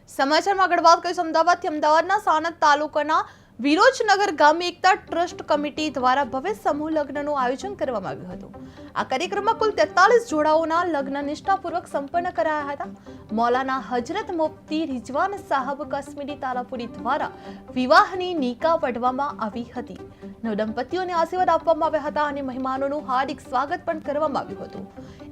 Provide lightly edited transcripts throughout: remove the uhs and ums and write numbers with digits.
સમાચારમાં આગળ વાત કરીશું અમદાવાદથી અમદાવાદના સાણંદ તાલુકાના વિરોચનગર ગામે એકતા ટ્રસ્ટ કમિટી દ્વારા ભવ્ય સમૂહ લગ્નનું આયોજન કરવામાં આવ્યું હતું। આ કાર્યક્રમમાં કુલ 43 જોડાઓના લગ્ન નિષ્ઠાપૂર્વક સંપન્ન કરાયા હતા। મૌલાના હજરત મુફ્તી રિઝવાન સાહબ કાશ્મીરી તારાપુરી દ્વારા વિવાહની નિકાહ પઢવામાં આવી હતી। નવદંપતીઓને આશીર્વાદ આપવામાં આવ્યા હતા અને મહેમાનોનું હાર્દિક સ્વાગત પણ કરવામાં આવ્યું હતું।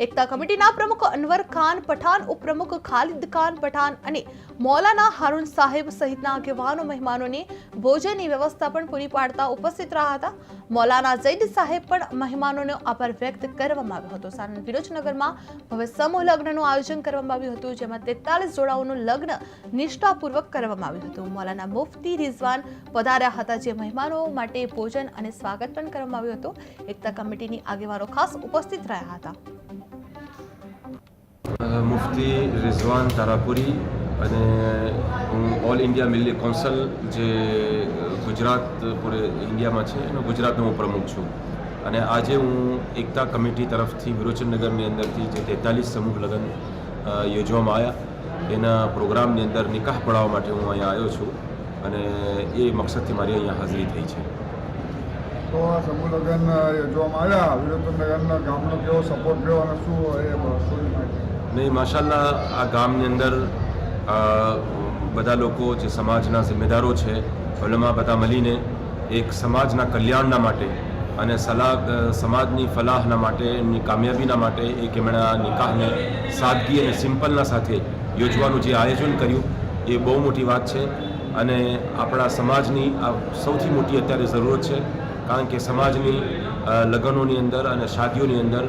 એકતા કમિટીના પ્રમુખ અનવર ખાન પઠાણ, ઉપપ્રમુખ ખાલિદ ખાન પઠાણ અને મૌલાના હારૂન સાહેબ સહિતના આગેવાનો મહેમાનોને ભોજનની વ્યવસ્થા પણ પૂરી પાડતા ઉપસ્થિત રહ્યા હતા। મૌલાના ઝૈદ સાહેબ પણ મહેમાનોનો આભાર વ્યક્ત કરવામાં આવ્યો હતો। સાણંદ વિરોચનગરમાં ભવ્ય સમૂહ લગ્નનું આયોજન કરવામાં આવ્યું હતું, જેમાં 43 જોડાઓનું લગ્ન નિષ્ઠાપૂર્વક કરવામાં આવ્યું હતું। મૌલાના મુફ્તી રિઝવાન પધાર્યા હતા, જે મહેમાનો માટે ભોજન અને સ્વાગત પણ કરવામાં આવ્યું હતું। એકતા કમિટીની આગેવાનો ખાસ ઉપસ્થિત રહ્યા હતા। મુફ્તી રિઝવાન તારાપુરી અને હું ઓલ ઇન્ડિયા મિલ્લી કાઉન્સિલ જે ગુજરાત પૂરે ઇન્ડિયામાં છે એનો ગુજરાતનો હું પ્રમુખ છું અને આજે હું એકતા કમિટી તરફથી વિરોચનનગરની અંદરથી જે 43 સમૂહ લગ્ન યોજવામાં આવ્યા એના પ્રોગ્રામની અંદર નિકાહ પડાવવા માટે હું અહીંયા આવ્યો છું અને એ મકસદથી મારી અહીંયા હાજરી થઈ છે। તો આ સમૂહ લગ્ન યોજવામાં આવ્યા, વિરોચનનગરના ગામનો કેવો સપોર્ટ રહ્યો અને શું નહીં, માશાલ્લાહ આ ગામની અંદર બધા લોકો જે સમાજના જિમ્મેદારો છે ઉલમા બધા મળીને એક સમાજના કલ્યાણના માટે અને સમાજની ફલાહના માટે, એમની કામયાબીના માટે એક એમણે આ નિકાહને સાદગી અને સિમ્પલના સાથે યોજવાનું જે આયોજન કર્યું એ બહુ મોટી વાત છે અને આપણા સમાજની આ સૌથી મોટી અત્યારે જરૂરત છે, કારણ કે સમાજની લગ્નોની અંદર અને શાદીઓની અંદર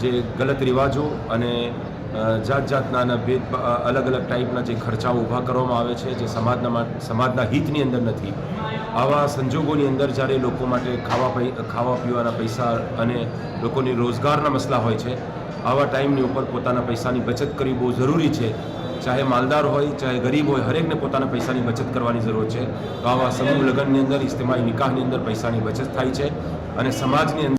જે ગલત રિવાજો અને જાત જાતના અલગ અલગ ટાઈપના જે ખર્ચાઓ ઊભા કરવામાં આવે છે, જે સમાજના હિતની અંદર નથી। આવા સંજોગોની અંદર જ્યારે લોકો માટે ખાવા પીવાના પૈસા અને લોકોની રોજગારના મસલા હોય છે, આવા ટાઈમની ઉપર પોતાના પૈસાની બચત કરવી બહુ જરૂરી છે। ચાહે માલદાર હોય ચાહે ગરીબ હોય, હરેકને પોતાના પૈસાની બચત કરવાની જરૂર છે। તો આવા સમૂહ લગ્નની અંદર, ઇજ્તિમાઈ નિકાહની અંદર પૈસાની બચત થાય છે અને સમાજની અંદર